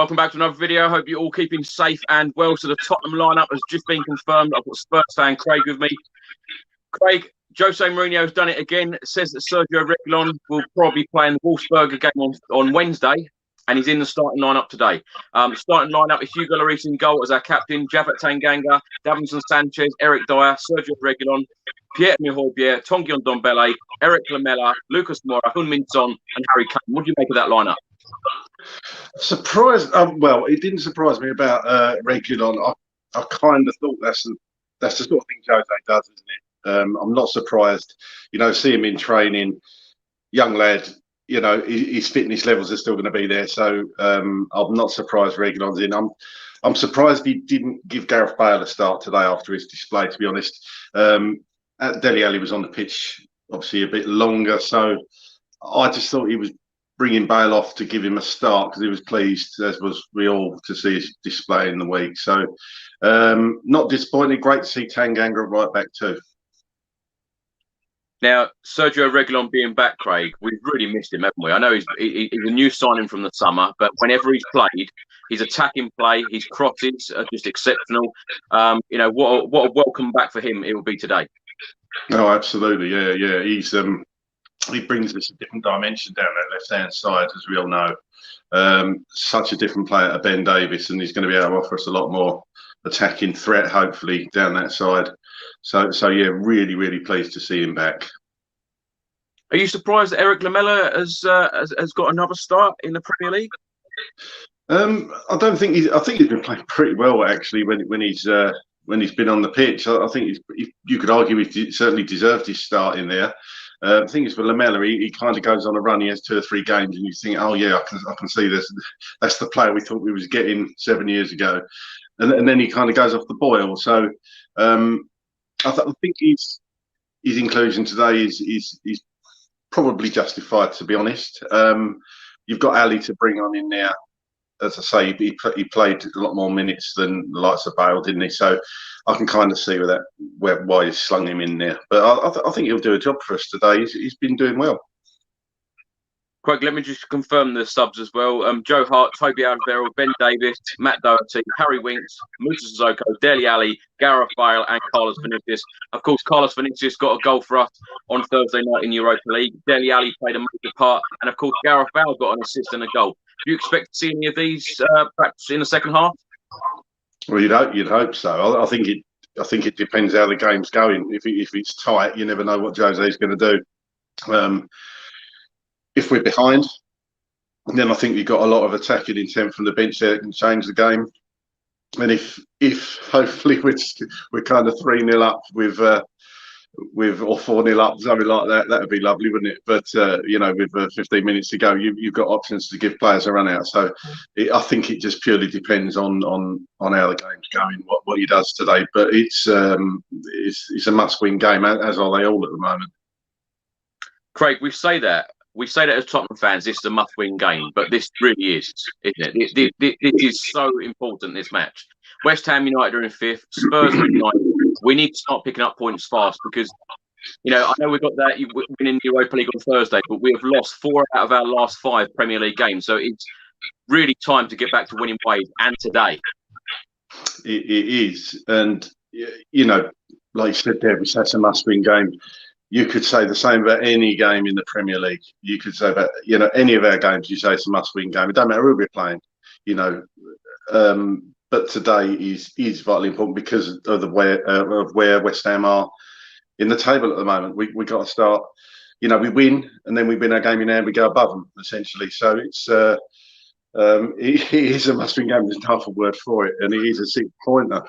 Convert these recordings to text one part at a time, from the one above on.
Welcome back to another video. Hope you're all keeping safe and well. So the Tottenham lineup has just been confirmed. I've got Spurs fan Craig with me. Craig, Jose Mourinho has done it again. It says that Sergio Reguilón will probably play in the Wolfsburger game on Wednesday, and he's in the starting lineup today. Starting lineup is Hugo Lloris in goal as our captain, Japhet Tanganga, Davinson Sanchez, Eric Dyer, Sergio Reguilón, Pierre-Emile Højbjerg, Tanguy Ndombele, Eric Lamela, Lucas Moura, Heung-min Son, and Harry Kane. What do you make of that lineup? Surprised. Well, it didn't surprise me about Reguilón. I kind of thought that's the sort of thing Jose does, isn't it? I'm not surprised. See him in training, young lad. His fitness levels are still going to be there. So I'm not surprised Reguilón's in. I'm surprised he didn't give Gareth Bale a start today after his display. To be honest, Dele was on the pitch obviously a bit longer, so I just thought he was bringing Bale off to give him a start because he was pleased, as was we all, to see his display in the week. So not disappointed. Great to see Tanganga right back too. Now, Sergio Reguilón being back, Craig, we've really missed him, haven't we? I know he's a new signing from the summer, but whenever he's played, his attacking play, his crosses are just exceptional. What a welcome back for him it will be today. Oh, absolutely, yeah. He brings us a different dimension down that left-hand side, as we all know. Such a different player to Ben Davies, and he's going to be able to offer us a lot more attacking threat, hopefully, down that side. So yeah, really, really pleased to see him back. Are you surprised that Eric Lamela has got another start in the Premier League? I don't think I think he's been playing pretty well actually when he's been on the pitch. I think you could argue he certainly deserved his start in there. The thing is, for Lamela, he kind of goes on a run. He has 2 or 3 games, and you think, oh yeah, I can see this. That's the player we thought we was getting 7 years ago, and then he kind of goes off the boil. So I think his inclusion today is probably justified, to be honest. You've got Ali to bring on in there. As I say, he played a lot more minutes than the likes of Bale, didn't he? So I can kind of see why he's slung him in there. But I think he'll do a job for us today. He's been doing well. Craig, let me just confirm the subs as well. Joe Hart, Toby Alderweireld, Ben Davies, Matt Doherty, Harry Winks, Moussa Sissoko, Dele Alli, Gareth Bale, and Carlos Vinicius. Of course, Carlos Vinicius got a goal for us on Thursday night in Europa League. Dele Alli played a major part, and of course, Gareth Bale got an assist and a goal. Do you expect to see any of these perhaps in the second half? Well, you'd hope so. I think it depends how the game's going. If it's tight, you never know what Jose's going to do. If we're behind, then I think you've got a lot of attacking intent from the bench there that can change the game. And if hopefully we're kind of 3-0 up with or 4-0 up, something like that, that would be lovely, wouldn't it? But with 15 minutes to go, you've got options to give players a run out. So I think it just purely depends on how the game's going, what he does today. But it's a must-win game, as are they all at the moment. Craig, we say that as Tottenham fans, this is a must-win game, but this really is, isn't it? This is so important, this match. West Ham United are in 5th, Spurs are in 9th. We need to start picking up points fast because, I know we've got that winning the Europa League on Thursday, but we have lost 4 out of our last 5 Premier League games. So it's really time to get back to winning ways, and today. It is. And, like you said there, it's a must-win game. You could say the same about any game in the Premier League. You could say about, any of our games, you say it's a must-win game. It don't matter who we're playing, But today is vitally important because of where West Ham are in the table at the moment. We got to start. We win, and then we win our game in hand. We go above them essentially. So it is a must-win game. There's half a word for it, and it is a 6-pointer.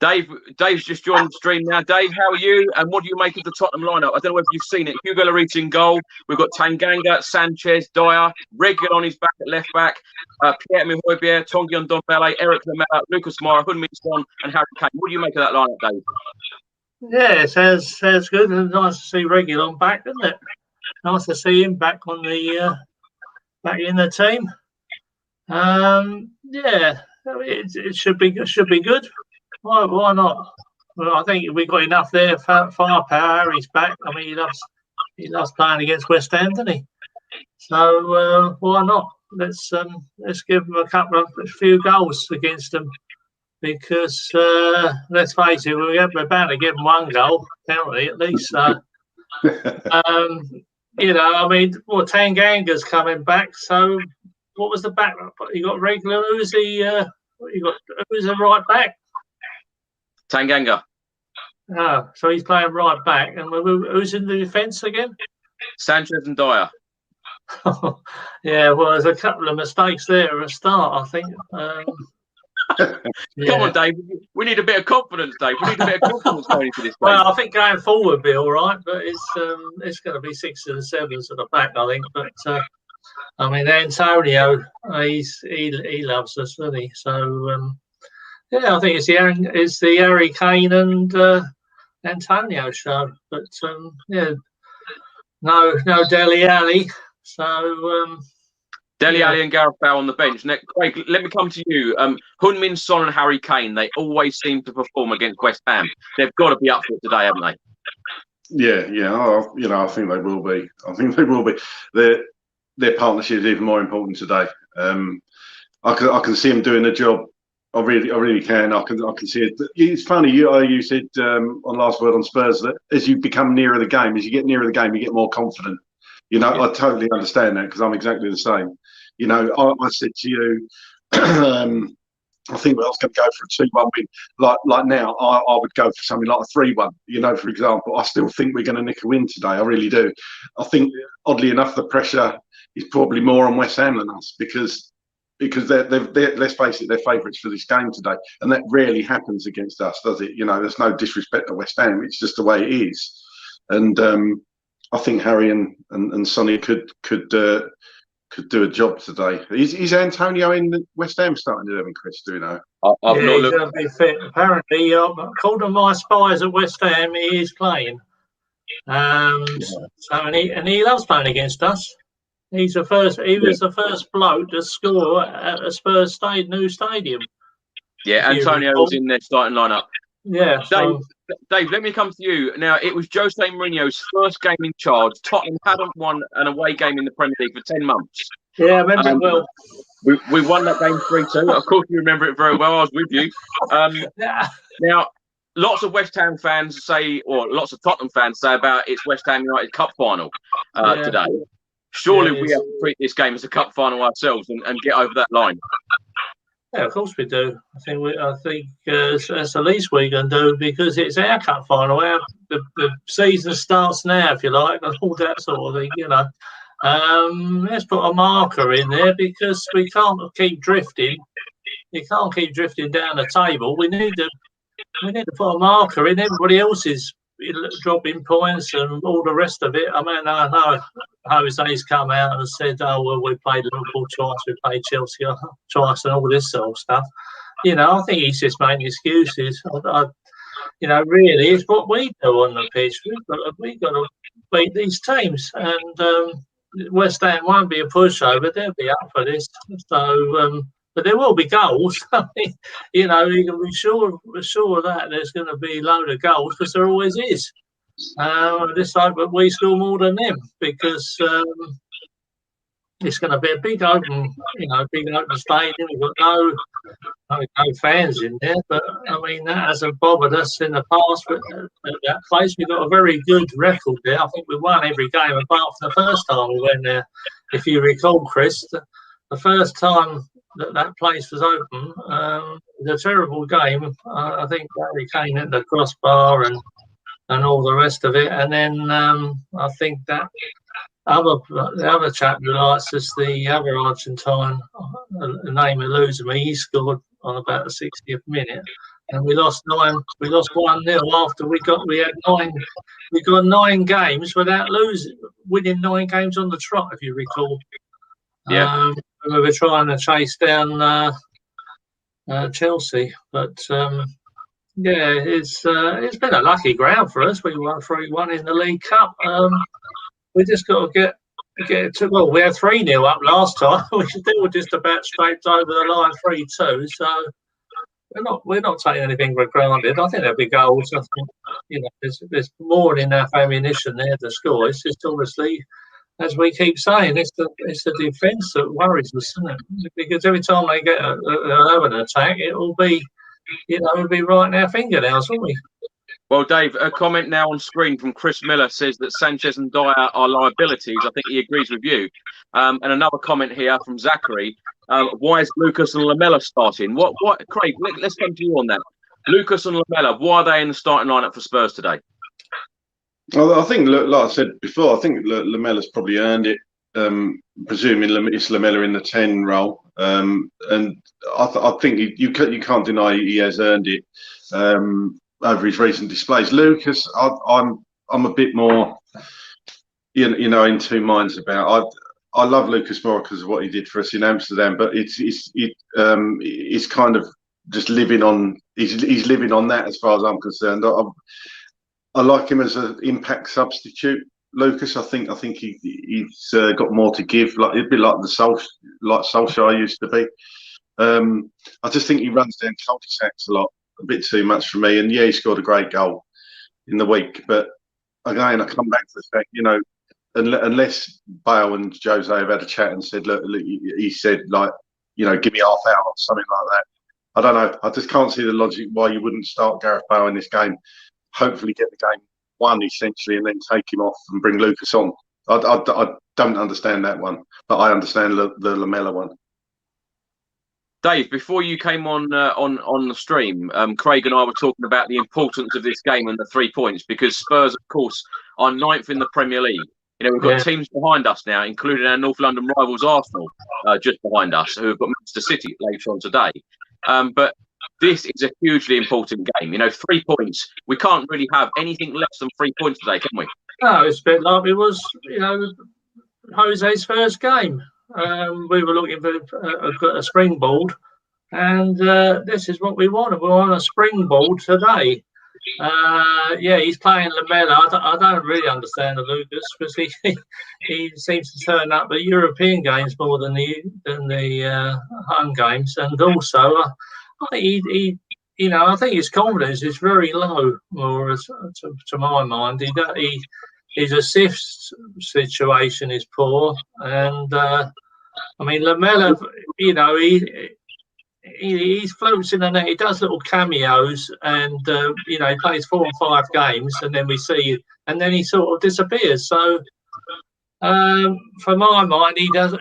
Dave's just joined the stream now. Dave, how are you? And what do you make of the Tottenham lineup? I don't know if you've seen it. Hugo Lloris in goal. We've got Tanganga, Sanchez, Dyer. Reguilón is back at left back. Pierre-Emile Højbjerg, Tanguy Ndombele, Eric Lamela, Lucas Moura, Heung-min Son, and Harry Kane. What do you make of that lineup, Dave? Yeah, it sounds good. And nice to see Reguilón back, isn't it? Nice to see him back on the back in the team. Yeah, it should be good. Why not? Well, I think we got enough there. Firepower. He's back. I mean, he loves playing against West Ham, doesn't he? So why not? let's give them a few goals against them, because let's face it, we're bound to give them one goal penalty at least. So, you know, I mean, well, Tanganga's coming back. So, what was the back? You got Reguilón. Who's the right back? Tanganga. Oh, so he's playing right back, and who's in the defence again? Sanchez and Dyer. Yeah, well, there's a couple of mistakes there at the start, I think. Come on, Dave. We need a bit of confidence, Dave. We need a bit of confidence going into this game. Well, I think going forward will be all right, but it's going to be 6s and 7s at the back, I think. But I mean, Antonio, he loves us, doesn't he? So yeah, I think it's the Harry Kane and Antonio show. But yeah, no Dele Alli. So Dele Alli and Gareth Bale on the bench. Now, Craig, let me come to you. Heung-min Son and Harry Kane, they always seem to perform against West Ham. They've got to be up for it today, haven't they? Yeah. You know, I think they will be. I think they will be. Their partnership is even more important today. I can see them doing the job. I really can. I can see it. It's funny. You said on Last Word on Spurs that as you become nearer the game, as you get nearer the game, you get more confident. You know, I totally understand that because I'm exactly the same. You know, I said to you, I think I was going to go for a 2-1 win. Like now, I would go for something like a 3-1. You know, for example, I still think we're going to nick a win today. I really do. I think, oddly enough, the pressure is probably more on West Ham than us because they're let's face it, they're favourites for this game today, and that rarely happens against us, does it? You know, there's no disrespect to West Ham. It's just the way it is, and I think Harry and Sonny could do a job today. Is Antonio in the West Ham starting 11, Chris? Do you know? I've not looked. He's going to be fit. Apparently, according to my spies at West Ham, he is playing. So and he loves playing against us. He was the first bloke to score at a Spurs new stadium. Yeah, Antonio was in their starting lineup. Yeah. Dave, let me come to you. Now, it was Jose Mourinho's first game in charge. Tottenham hadn't won an away game in the Premier League for 10 months. Yeah, I remember it well. We won that game 3-2. Of course, you remember it very well. I was with you. Now, lots of West Ham fans say, or lots of Tottenham fans say about it's West Ham United Cup final today. Surely we have to treat this game as a cup final ourselves and get over that line. Yeah, of course we do. I think that's the least we can do because it's our cup final. The season starts now, if you like, and all that sort of thing. You know, let's put a marker in there because we can't keep drifting. You can't keep drifting down the table. We need to put a marker in. Everybody else is dropping points and all the rest of it. I mean, I know Jose's come out and said, "Oh well, we played Liverpool twice, we played Chelsea twice, and all this sort of stuff." You know, I think he's just making excuses. You know, really, it's what we do on the pitch. We've got to beat these teams, and West Ham won't be a pushover. They'll be up for this. So, but there will be goals. I mean, you know, you can be sure that there's going to be a load of goals because there always is. This time, but we score more than them because it's going to be a big open stadium. We've got no fans in there, but I mean that hasn't bothered us in the past. But at that place, we've got a very good record there. I think we won every game apart from the first time we went there. If you recall, Chris, the first time that place was open, the terrible game. I think Harry Kane hit the crossbar and all the rest of it, and then I think that the other chap who likes us, the other Argentine, the name eludes me. He scored on about the 60th minute, and we lost 1-0 after we got 9 games without winning 9 games on the trot, if you recall. Yeah. We were trying to chase down Chelsea, but yeah, it's been a lucky ground for us. We won 3-1 in the League Cup. We just got to get to. Well, we had 3-0 up last time. We still just about scraped over the line 3-2. So we're not taking anything for granted. I think there'll be goals. I think there's more than enough ammunition there to score. It's just obviously as we keep saying, it's the defence that worries us, isn't it? Because every time they get an attack, it'll be right in our fingernails, won't we? Well, Dave, a comment now on screen from Chris Miller says that Sanchez and Dyer are liabilities. I think he agrees with you. And another comment here from Zachary. Why is Lucas and Lamela starting? What, Craig, let's come to you on that. Lucas and Lamela, why are they in the starting lineup for Spurs today? Well, I think, like I said before, I think Lamela's probably earned it, presuming it's Lamela in the 10 role. And I think you can't deny he has earned it over his recent displays. Lucas, I'm a bit more, in two minds about. I love Lucas more because of what he did for us in Amsterdam, but it's kind of just living on. He's living on that as far as I'm concerned. I like him as an impact substitute, Lucas. I think he's got more to give. Like it'd be like Solskjaer used to be. I just think he runs down cul-de-sacs a bit too much for me. And yeah, he scored a great goal in the week. But again, I come back to the fact, unless Bale and Jose have had a chat and said, look, he said give me half hour or something like that. I don't know. I just can't see the logic why you wouldn't start Gareth Bale in this game. Hopefully get the game won essentially, and then take him off and bring Lucas on. I don't understand that one, but I understand the Lamela one. Dave, before you came on the stream, Craig and I were talking about the importance of this game and the 3 points, because Spurs, of course, are 9th in the Premier League. We've got teams behind us now, including our North London rivals Arsenal, just behind us, who have got Manchester City later on today. But this is a hugely important game. 3 points. We can't really have anything less than 3 points today, can we? No, it's a bit like it was, Jose's first game. We were looking for a springboard, and this is what we wanted. We want a springboard today. He's playing Lamela. I don't really understand the Lucas, because he seems to turn up at European games more than the home games, and also I think his confidence is very low, or to my mind. His assist situation is poor, and Lamela, he floats in and out. He does little cameos, and he plays 4 or 5 games, and then we see, and then he sort of disappears. So, for my mind, he does.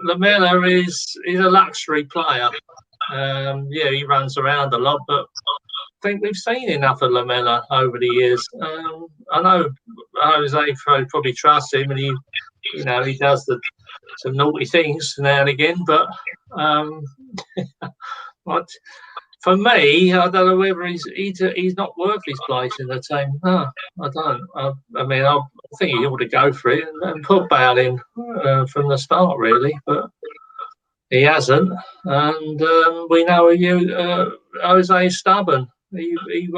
Lamela is a luxury player. He runs around a lot, but I think we've seen enough of Lamela over the years. I know Jose probably trusts him, and he does some naughty things now and again, but for me, I don't know whether he's not worth his place in the team. No, I don't. I think he ought to go for it and put Bale in from the start, really, but he hasn't, and we know Jose is stubborn. He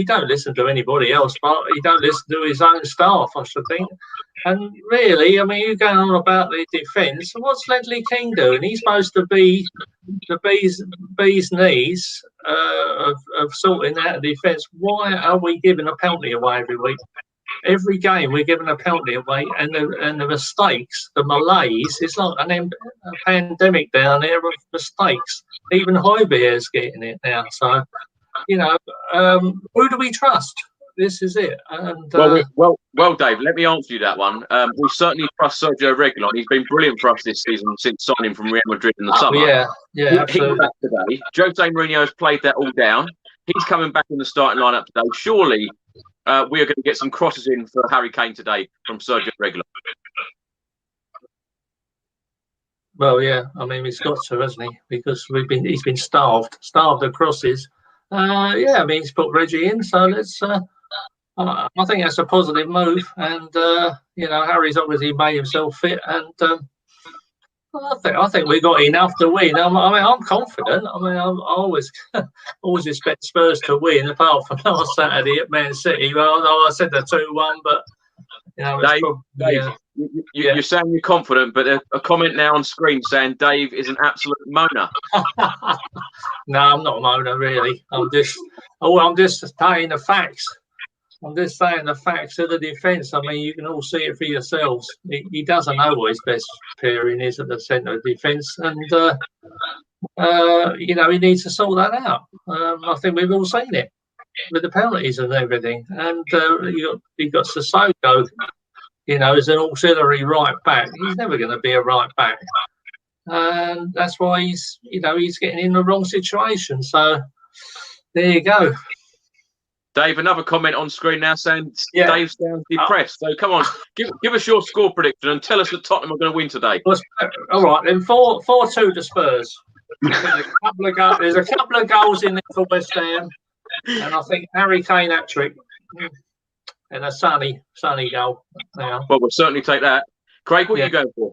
don't listen to anybody else, but he don't listen to his own staff, I should think. And really, you're going on about the defence. What's Ledley King doing? He's supposed to be the bee's knees of sorting out the defence. Why are we giving a penalty away every week? Every game we're giving a penalty away, and the mistakes, the malaise, it's like a pandemic down there of mistakes. Even Højbjerg's getting it now. So, who do we trust? This is it. And well, Dave, let me answer you that one. We certainly trust Sergio Reguilón. He's been brilliant for us this season since signing from Real Madrid in the summer. Yeah, absolutely. He's back today. Jose Mourinho has played that all down. He's coming back in the starting lineup today. Surely we are going to get some crosses in for Harry Kane today from Sergio Reguilón. Well, yeah, he's got to, hasn't he? Because he's been starved of crosses. He's put Reggie in, so let's. I think that's a positive move, and Harry's obviously made himself fit, and I think we got enough to win. I'm confident. I always expect Spurs to win, apart from last Saturday at Man City. Well, I said the 2-1, but Dave, you're saying you're confident, but a comment now on screen saying Dave is an absolute moaner. No, I'm not a moaner, really. I'm just stating the facts. I'm just saying the facts of the defence. I mean, you can all see it for yourselves. He doesn't know what his best pairing is at the centre of defence, and you know, he needs to sort that out. I think we've all seen it with the penalties and everything. And you got Sissoko, you know, as an auxiliary right back. He's never going to be a right back, and that's why he's, you know, he's getting in the wrong situation. So there you go. Dave, another comment on screen now saying Dave sounds depressed. So come on, give us your score prediction and tell us that Tottenham are going to win today. All right, then 4-2 to Spurs. There's a couple of goals in there for West Ham, and I think Harry Kane hat-trick and a sunny goal. Now. Well, we'll certainly take that. Craig, what are you going for?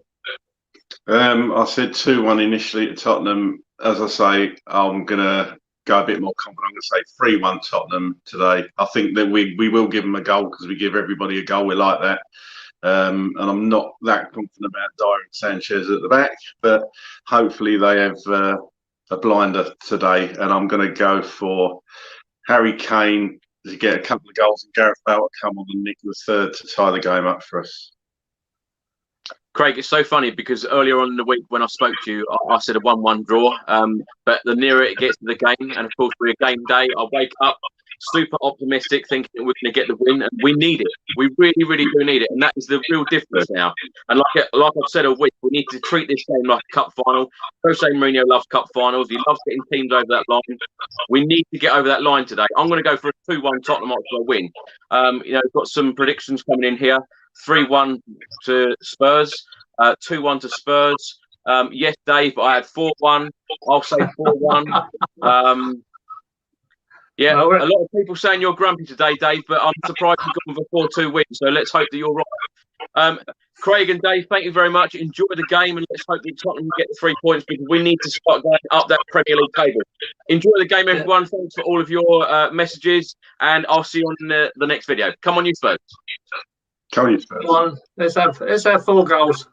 I said 2-1 initially to Tottenham. As I say, I'm going to go a bit more confident. I'm going to say 3-1 Tottenham today. I think that we will give them a goal because we give everybody a goal. We like that. And I'm not that confident about Dyer and Sanchez at the back, but hopefully they have a blinder today. And I'm going to go for Harry Kane to get a couple of goals and Gareth Bale to come on and nick the third to tie the game up for us. Craig, it's so funny because earlier on in the week when I spoke to you, I said a 1-1 draw. But the nearer it gets to the game, and of course we're a game day, I wake up super optimistic, thinking we're going to get the win, and we need it. We really, really do need it, and that is the real difference now. And like I've said all week, we need to treat this game like a cup final. Jose Mourinho loves cup finals. He loves getting teams over that line. We need to get over that line today. I'm going to go for a 2-1 Tottenham Hotspur win. You know, we've got some predictions coming in here. 3-1 to Spurs, 2-1 to Spurs. Yes, Dave, I had 4-1. I'll say 4-1. Yeah, a lot of people saying you're grumpy today, Dave, but I'm surprised you've gone for 4-2 win. So let's hope that you're right. Craig and Dave, thank you very much. Enjoy the game, and let's hope that Tottenham get the 3 points because we need to start going up that Premier League table. Enjoy the game, everyone. Thanks for all of your messages, and I'll see you on the next video. Come on, you Spurs. Come on, you Spurs. Come on, let's have 4 goals.